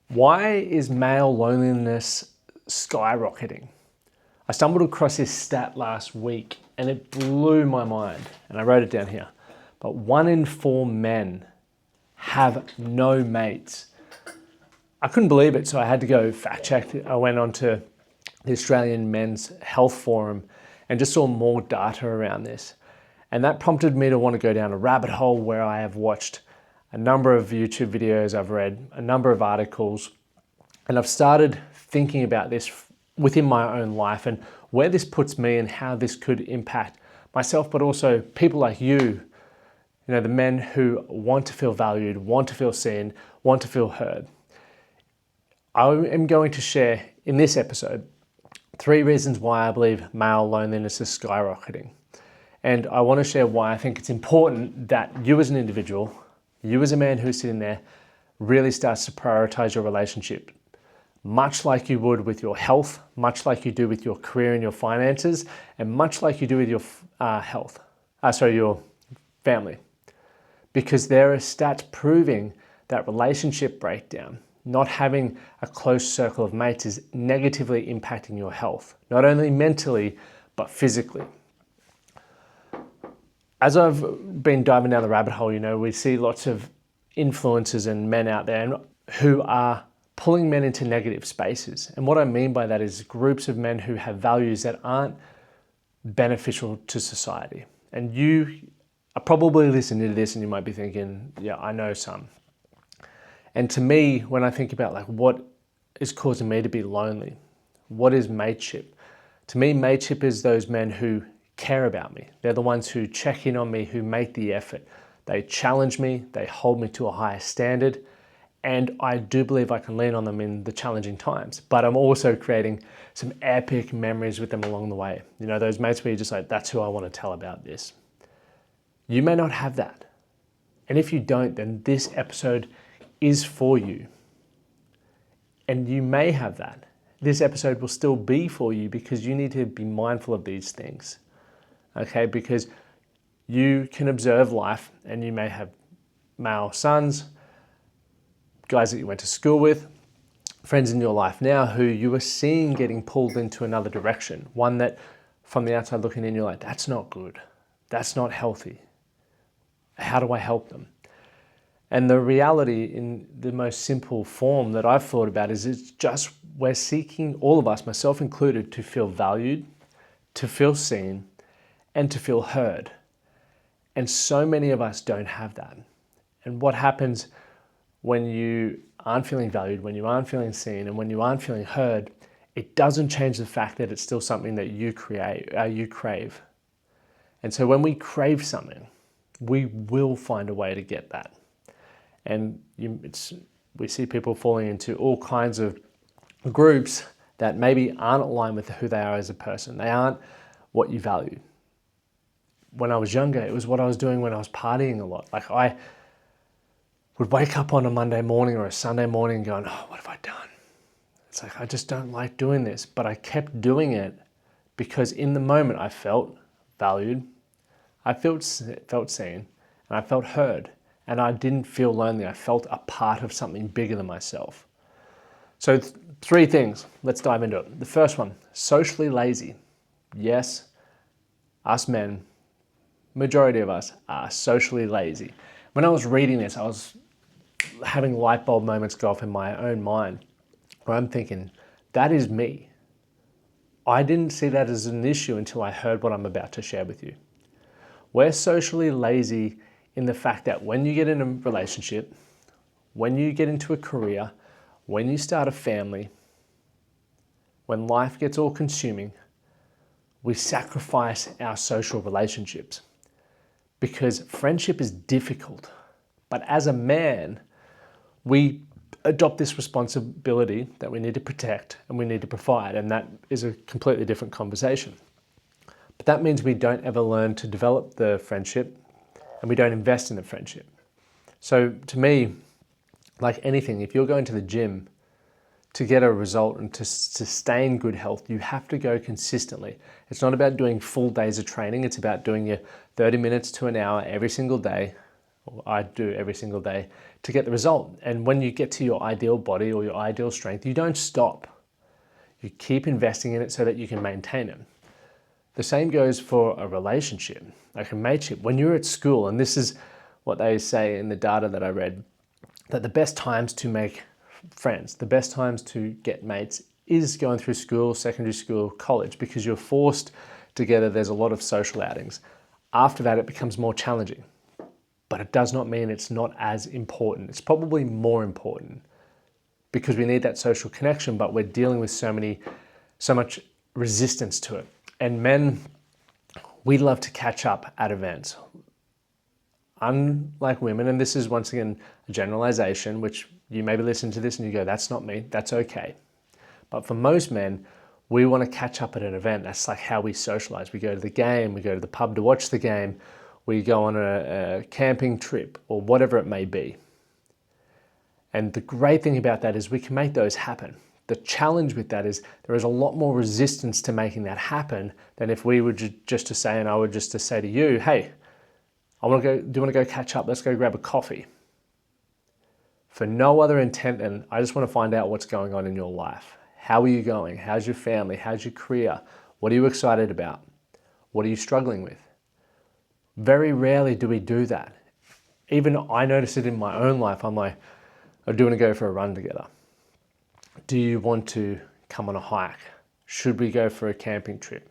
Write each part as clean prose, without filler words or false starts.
Why is male loneliness skyrocketing? I stumbled across this stat last week and it blew my mind, and I wrote it down here. But 1 in 4 men have no mates. I couldn't believe it, so I had to go fact check. I went onto the Australian Men's Health Forum and just saw more data around this. And that prompted me to want to go down a rabbit hole where I have watched a number of YouTube videos, I've read a number of articles, and I've started thinking about this within my own life and where this puts me and how this could impact myself, but also people like you know, the men who want to feel valued, want to feel seen, want to feel heard. I am going to share in this episode 3 reasons why I believe male loneliness is skyrocketing. And I want to share why I think it's important that you as an individual, you as a man who's sitting there, really starts to prioritize your relationship, much like you would with your health, much like you do with your career and your finances, and much like you do with your your family. Because there are stats proving that relationship breakdown, not having a close circle of mates, is negatively impacting your health, not only mentally, but physically. As I've been diving down the rabbit hole, you know, we see lots of influencers and men out there who are pulling men into negative spaces. And what I mean by that is groups of men who have values that aren't beneficial to society. And you are probably listening to this and you might be thinking, yeah, I know some. And to me, when I think about like what is causing me to be lonely, what is mateship? To me, mateship is those men who care about me. They're the ones who check in on me, who make the effort. They challenge me, they hold me to a higher standard, and I do believe I can lean on them in the challenging times. But I'm also creating some epic memories with them along the way. You know, those mates where you're just like, that's who I want to tell about this. You may not have that. And if you don't, then this episode is for you. And you may have that. This episode will still be for you because you need to be mindful of these things. Okay, because you can observe life and you may have male sons, guys that you went to school with, friends in your life now who you are seeing getting pulled into another direction. One that from the outside looking in, you're like, that's not good. That's not healthy. How do I help them? And the reality in the most simple form that I've thought about is it's just we're seeking, all of us, myself included, to feel valued, to feel seen, and to feel heard. And so many of us don't have that. And what happens when you aren't feeling valued, when you aren't feeling seen, and when you aren't feeling heard, it doesn't change the fact that it's still something that you crave. And so when we crave something, we will find a way to get that. And we see people falling into all kinds of groups that maybe aren't aligned with who they are as a person. They aren't what you value. When I was younger, it was what I was doing when I was partying a lot. Like I would wake up on a Monday morning or a Sunday morning going, oh, what have I done? It's like, I just don't like doing this. But I kept doing it because in the moment I felt valued, I felt seen, and I felt heard. And I didn't feel lonely. I felt a part of something bigger than myself. So 3 things, let's dive into it. The first one, socially lazy. Yes, us men, majority of us are socially lazy. When I was reading this, I was having light bulb moments go off in my own mind where I'm thinking, that is me. I didn't see that as an issue until I heard what I'm about to share with you. We're socially lazy in the fact that when you get in a relationship, when you get into a career, when you start a family, when life gets all consuming, we sacrifice our social relationships because friendship is difficult. But as a man, we adopt this responsibility that we need to protect and we need to provide, and that is a completely different conversation. But that means we don't ever learn to develop the friendship and we don't invest in the friendship. So to me, like anything, if you're going to the gym to get a result and to sustain good health, you have to go consistently. It's not about doing full days of training. It's about doing your 30 minutes to an hour every single day, or I do every single day to get the result. And when you get to your ideal body or your ideal strength, you don't stop. You keep investing in it so that you can maintain it. The same goes for a relationship, like a mateship. When you're at school, and this is what they say in the data that I read, that the best times to make friends, the best times to get mates is going through school, secondary school, college, because you're forced together. There's a lot of social outings. After that, it becomes more challenging, but it does not mean it's not as important. It's probably more important because we need that social connection, but we're dealing with so much resistance to it. And men, we love to catch up at events. Unlike women, and this is once again a generalization, which you maybe listen to this and you go, that's not me, that's okay. But for most men, we want to catch up at an event. That's like how we socialize. We go to the game, we go to the pub to watch the game, we go on a camping trip or whatever it may be. And the great thing about that is we can make those happen. The challenge with that is there is a lot more resistance to making that happen than if we were just to say, and I would just to say to you, hey, do you want to go catch up? Let's go grab a coffee. For no other intent than I just want to find out what's going on in your life. How are you going? How's your family? How's your career? What are you excited about? What are you struggling with? Very rarely do we do that. Even I notice it in my own life. I'm like, do you want to go for a run together? Do you want to come on a hike? Should we go for a camping trip?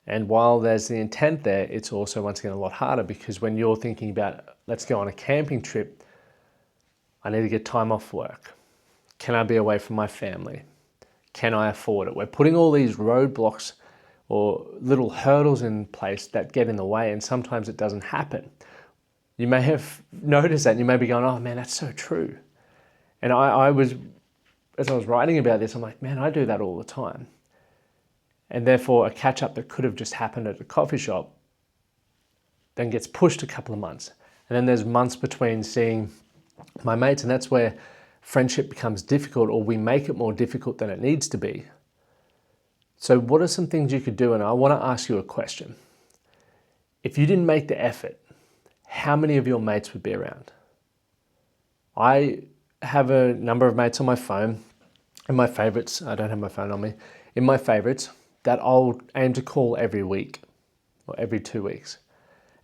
And while there's the intent there, it's also once again a lot harder because when you're thinking about, let's go on a camping trip, I need to get time off work. Can I be away from my family? Can I afford it? We're putting all these roadblocks or little hurdles in place that get in the way, and sometimes it doesn't happen. You may have noticed that and you may be going, oh man, that's so true. And I was, as I was writing about this, I'm like, man, I do that all the time. And therefore a catch up that could have just happened at a coffee shop then gets pushed a couple of months. And then there's months between seeing my mates, and that's where friendship becomes difficult, or we make it more difficult than it needs to be. So what are some things you could do? And I want to ask you a question. If you didn't make the effort, how many of your mates would be around? I have a number of mates on my phone, in my favorites. I don't have my phone on me. In my favorites that I'll aim to call every week or every 2 weeks.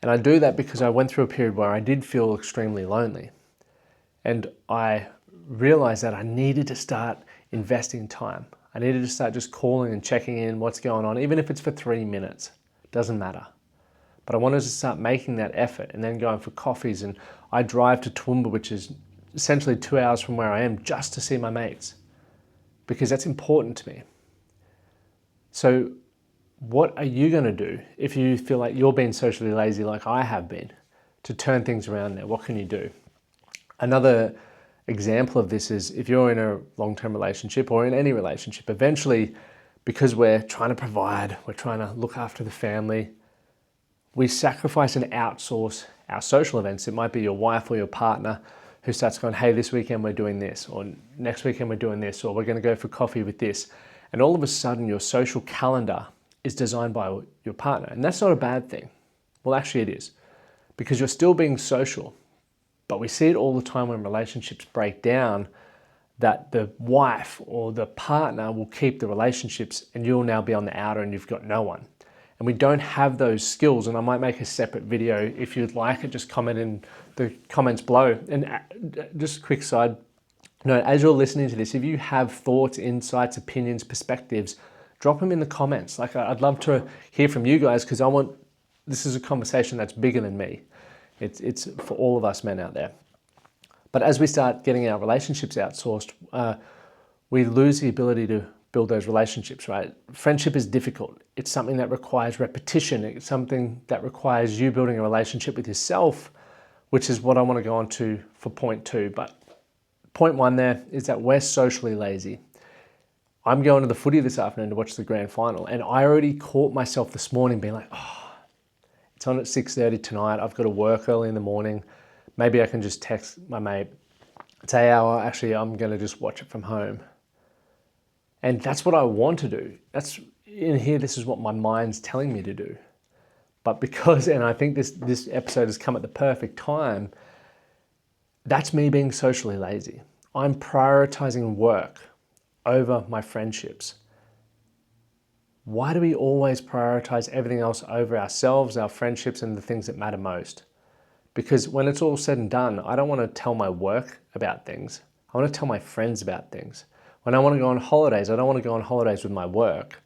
And I do that because I went through a period where I did feel extremely lonely. And I realized that I needed to start investing time. I needed to start just calling and checking in what's going on, even if it's for 3 minutes, doesn't matter. But I wanted to start making that effort and then going for coffees. And I drive to Toowoomba, which is essentially 2 hours from where I am, just to see my mates, because that's important to me. So what are you going to do if you feel like you're being socially lazy like I have been to turn things around there? What can you do? Another example of this is if you're in a long-term relationship or in any relationship, eventually, because we're trying to provide, we're trying to look after the family, we sacrifice and outsource our social events. It might be your wife or your partner who starts going, hey, this weekend we're doing this, or next weekend we're doing this, or we're going to go for coffee with this. And all of a sudden your social calendar is designed by your partner. And that's not a bad thing. Well, actually it is, because you're still being social. But we see it all the time when relationships break down, that the wife or the partner will keep the relationships and you'll now be on the outer and you've got no one. And we don't have those skills. And I might make a separate video if you'd like it, just comment in the comments below. And just a quick side note, as you're listening to this, if you have thoughts, insights, opinions, perspectives, drop them in the comments. Like I'd love to hear from you guys, because this is a conversation that's bigger than me. It's for all of us men out there. But as we start getting our relationships outsourced, we lose the ability to build those relationships, right? Friendship is difficult. It's something that requires repetition. It's something that requires you building a relationship with yourself, which is what I want to go on to for point 2. But point 1 there is that we're socially lazy. I'm going to the footy this afternoon to watch the grand final, and I already caught myself this morning being like, oh, it's on at 6:30 tonight. I've got to work early in the morning. Maybe I can just text my mate, say, oh, actually, I'm going to just watch it from home. And that's what I want to do. That's in here. This is what my mind's telling me to do. But because, and I think this episode has come at the perfect time, that's me being socially lazy. I'm prioritizing work over my friendships. Why do we always prioritize everything else over ourselves, our friendships, and the things that matter most? Because when it's all said and done, I don't want to tell my work about things. I want to tell my friends about things. When I want to go on holidays, I don't want to go on holidays with my work.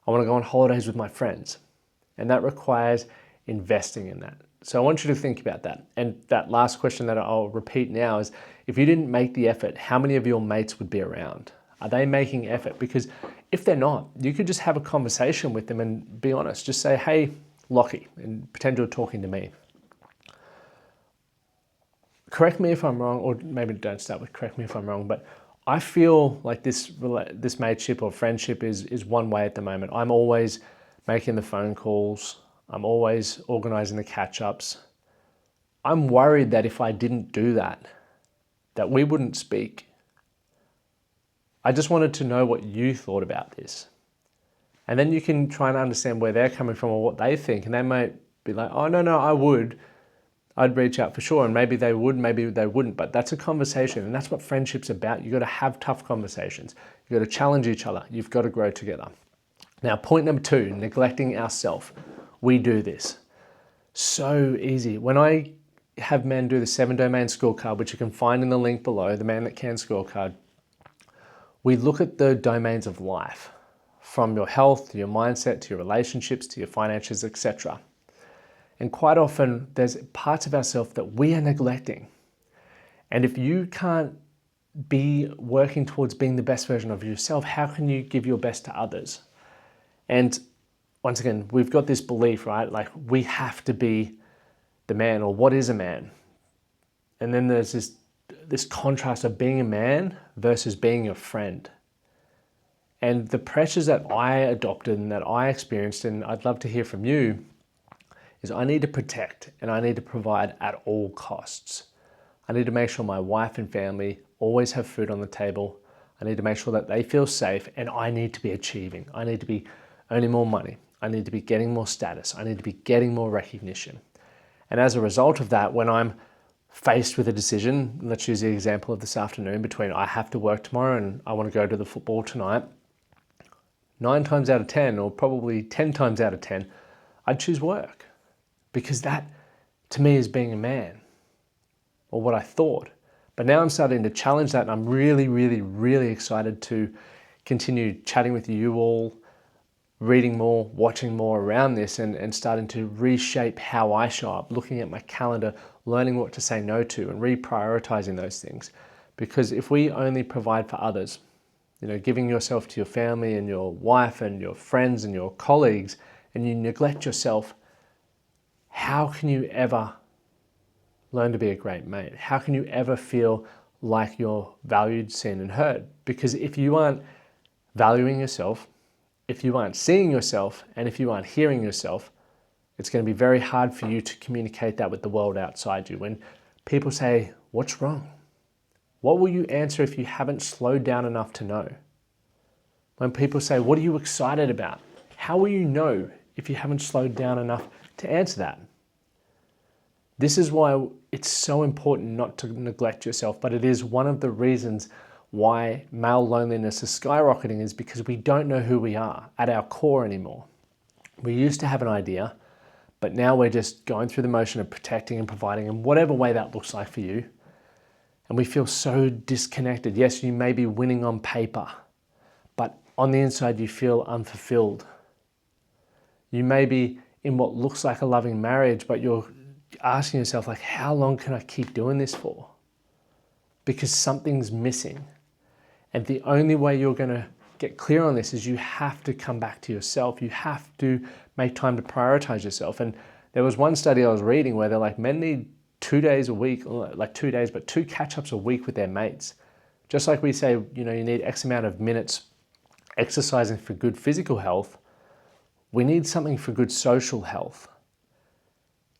I want to go on holidays with my friends. And that requires investing in that. So I want you to think about that. And that last question that I'll repeat now is, if you didn't make the effort, how many of your mates would be around? Are they making effort? Because if they're not, you could just have a conversation with them and be honest. Just say, hey, Lachie, and pretend you're talking to me. Correct me if I'm wrong, or maybe don't start with correct me if I'm wrong, but I feel like this mateship or friendship is one way at the moment. I'm always making the phone calls. I'm always organizing the catch-ups. I'm worried that if I didn't do that we wouldn't speak. I just wanted to know what you thought about this. And then you can try and understand where they're coming from or what they think. And they might be like, oh, no, I'd reach out for sure. And maybe they would, maybe they wouldn't. But that's a conversation. And that's what friendship's about. You've got to have tough conversations. You've got to challenge each other. You've got to grow together. Now, point number 2, neglecting ourselves. We do this so easy. When I have men do the 7-domain scorecard, which you can find in the link below, the Man That Can scorecard, we look at the domains of life, from your health to your mindset to your relationships to your finances, etc. And quite often there's parts of ourselves that we are neglecting. And if you can't be working towards being the best version of yourself, how can you give your best to others? And once again, we've got this belief, right? Like we have to be the man, or what is a man? And then there's this contrast of being a man versus being a friend. And the pressures that I adopted and that I experienced, and I'd love to hear from you, is I need to protect and I need to provide at all costs. I need to make sure my wife and family always have food on the table. I need to make sure that they feel safe, and I need to be achieving. I need to be earning more money. I need to be getting more status. I need to be getting more recognition. And as a result of that, when I'm faced with a decision, let's use the example of this afternoon, between I have to work tomorrow and I want to go to the football tonight, 9 times out of 10, or probably 10 times out of 10, I'd choose work. Because that, to me, is being a man, or what I thought. But now I'm starting to challenge that, and I'm really, really, really excited to continue chatting with you all, reading more, watching more around this, and starting to reshape how I show up, looking at my calendar, learning what to say no to, and reprioritizing those things. Because if we only provide for others, giving yourself to your family and your wife and your friends and your colleagues, and you neglect yourself, how can you ever learn to be a great mate? How can you ever feel like you're valued, seen, and heard? Because if you aren't valuing yourself, if you aren't seeing yourself, and if you aren't hearing yourself, it's going to be very hard for you to communicate that with the world outside you. When people say, what's wrong? What will you answer if you haven't slowed down enough to know? When people say, what are you excited about? How will you know if you haven't slowed down enough to answer that? This is why it's so important not to neglect yourself, but it is one of the reasons why male loneliness is skyrocketing, is because we don't know who we are at our core anymore. We used to have an idea, but now we're just going through the motion of protecting and providing in whatever way that looks like for you. And we feel so disconnected. Yes, you may be winning on paper, but on the inside you feel unfulfilled. You may be in what looks like a loving marriage, but you're asking yourself, like, how long can I keep doing this for? Because something's missing. And the only way you're going to get clear on this is you have to come back to yourself. You have to make time to prioritize yourself. And there was one study I was reading where they're like, men need 2 days a week, like 2 days, but 2 catch-ups a week with their mates. Just like we say, you need X amount of minutes exercising for good physical health, we need something for good social health.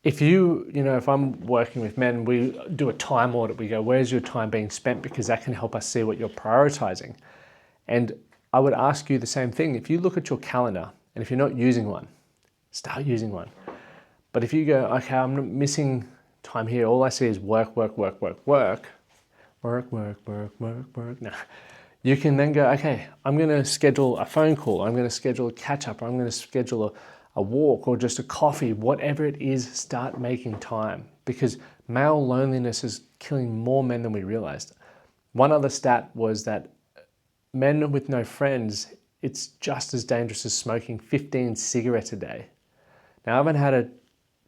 If if I'm working with men, we do a time audit. We go, where's your time being spent? Because that can help us see what you're prioritizing. And I would ask you the same thing. If you look at your calendar, and if you're not using one, start using one. But if you go, okay, I'm missing time here, all I see is work. No. You can then go, okay, I'm going to schedule a phone call, I'm going to schedule a catch up, or I'm going to schedule a walk or just a coffee, whatever it is, start making time, because male loneliness is killing more men than we realized. One other stat was that men with no friends, it's just as dangerous as smoking 15 cigarettes a day. Now, I haven't had a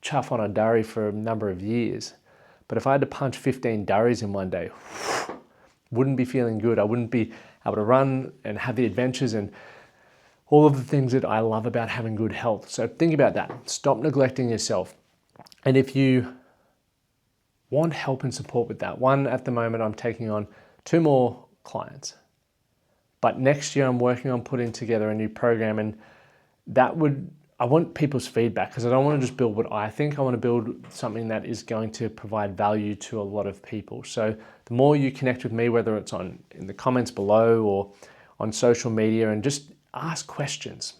chuff on a durry for a number of years, but if I had to punch 15 durries in one day, wouldn't be feeling good. I wouldn't be able to run and have the adventures and all of the things that I love about having good health. So think about that. Stop neglecting yourself. And if you want help and support with that, one, at the moment, I'm taking on 2 more clients. But next year, I'm working on putting together a new program, and I want people's feedback, because I don't want to just build what I think. I want to build something that is going to provide value to a lot of people. So the more you connect with me, whether it's in the comments below or on social media, and just ask questions,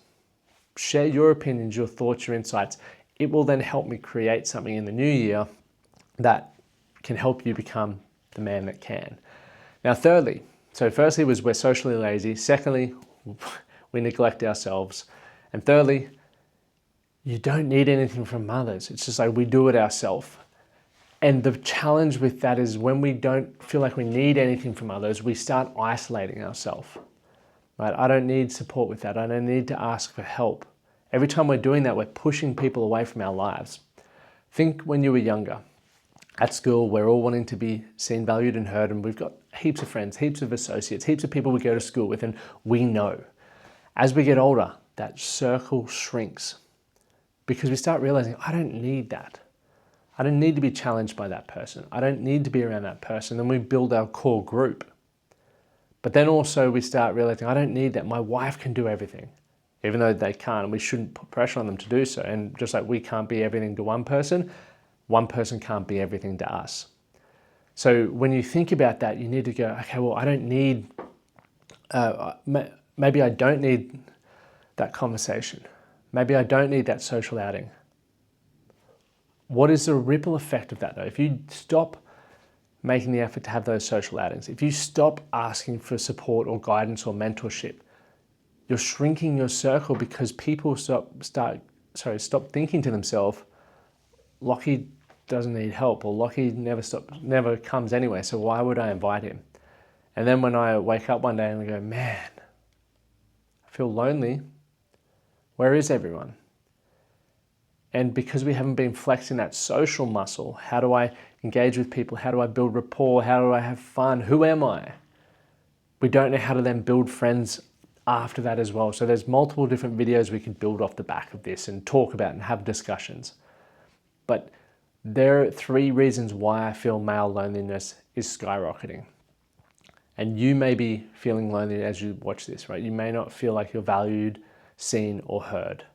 share your opinions, your thoughts, your insights, it will then help me create something in the new year that can help you become the man that can. Now, firstly was we're socially lazy. Secondly, we neglect ourselves. And thirdly, you don't need anything from others. It's just like we do it ourselves. And the challenge with that is when we don't feel like we need anything from others, we start isolating ourselves. Right? I don't need support with that. I don't need to ask for help. Every time we're doing that, we're pushing people away from our lives. Think when you were younger. At school, we're all wanting to be seen, valued, and heard, and we've got heaps of friends, heaps of associates, heaps of people we go to school with, and we know. As we get older, that circle shrinks because we start realizing, I don't need that. I don't need to be challenged by that person. I don't need to be around that person. Then we build our core group. But then also we start realizing, I don't need that. My wife can do everything, even though they can't, and we shouldn't put pressure on them to do so. And just like we can't be everything to one person can't be everything to us. So when you think about that, you need to go, okay, well, I don't need, maybe I don't need that conversation. Maybe I don't need that social outing. What is the ripple effect of that though? If you stop making the effort to have those social outings, if you stop asking for support or guidance or mentorship, you're shrinking your circle because people stop thinking to themselves, Lachie doesn't need help, or Lachie never comes anyway, so why would I invite him? And then when I wake up one day and I go, man, I feel lonely, where is everyone? And because we haven't been flexing that social muscle, how do I engage with people? How do I build rapport? How do I have fun? Who am I? We don't know how to then build friends after that as well. So there's multiple different videos we could build off the back of this and talk about and have discussions. But there are 3 reasons why I feel male loneliness is skyrocketing. And you may be feeling lonely as you watch this, right? You may not feel like you're valued, seen, or heard.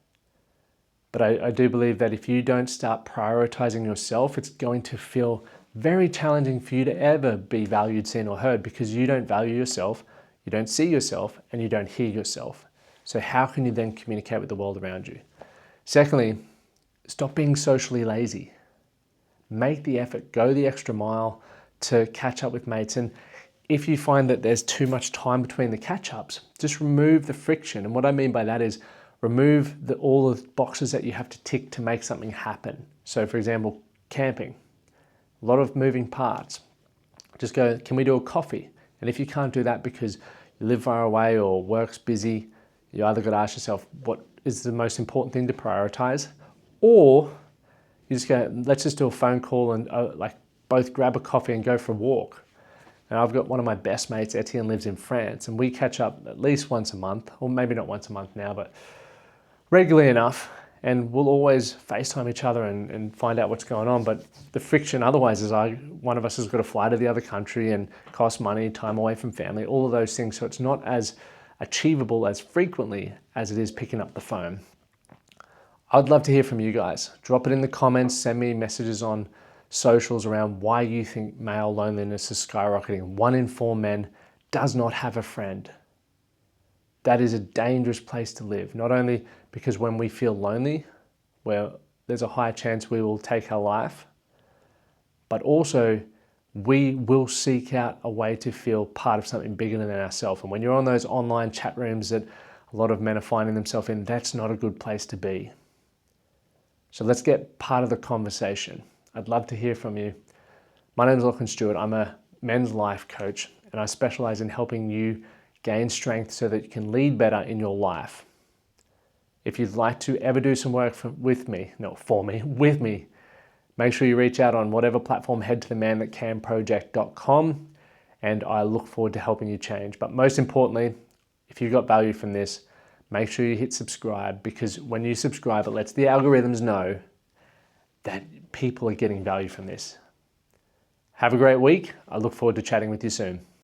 But I do believe that if you don't start prioritizing yourself, it's going to feel very challenging for you to ever be valued, seen, or heard, because you don't value yourself, you don't see yourself, and you don't hear yourself. So how can you then communicate with the world around you? Secondly, stop being socially lazy. Make the effort, go the extra mile to catch up with mates. And if you find that there's too much time between the catch-ups, just remove the friction. And what I mean by that is remove all the boxes that you have to tick to make something happen. So for example, camping, a lot of moving parts. Just go, can we do a coffee? And if you can't do that because you live far away or work's busy, you either got to ask yourself, what is the most important thing to prioritize? Or you just go, let's just do a phone call and both grab a coffee and go for a walk. And I've got one of my best mates, Etienne, lives in France, and we catch up at least once a month, or maybe not once a month now, but regularly enough. And we'll always FaceTime each other and find out what's going on. But the friction otherwise is one of us has got to fly to the other country and cost money, time away from family, all of those things. So it's not as achievable as frequently as it is picking up the phone. I'd love to hear from you guys. Drop it in the comments, send me messages on socials around why you think male loneliness is skyrocketing. 1 in 4 men does not have a friend. That is a dangerous place to live. Not only because when we feel lonely, we're there's a high chance we will take our life, but also we will seek out a way to feel part of something bigger than ourselves. And when you're on those online chat rooms that a lot of men are finding themselves in, that's not a good place to be. So let's get part of the conversation. I'd love to hear from you. My name is Lachie Stewart. I'm a men's life coach, and I specialize in helping you gain strength so that you can lead better in your life. If you'd like to ever do some work with me, make sure you reach out on whatever platform, head to themanthatcanproject.com, and I look forward to helping you change. But most importantly, if you got value from this, make sure you hit subscribe, because when you subscribe, it lets the algorithms know that people are getting value from this. Have a great week. I look forward to chatting with you soon.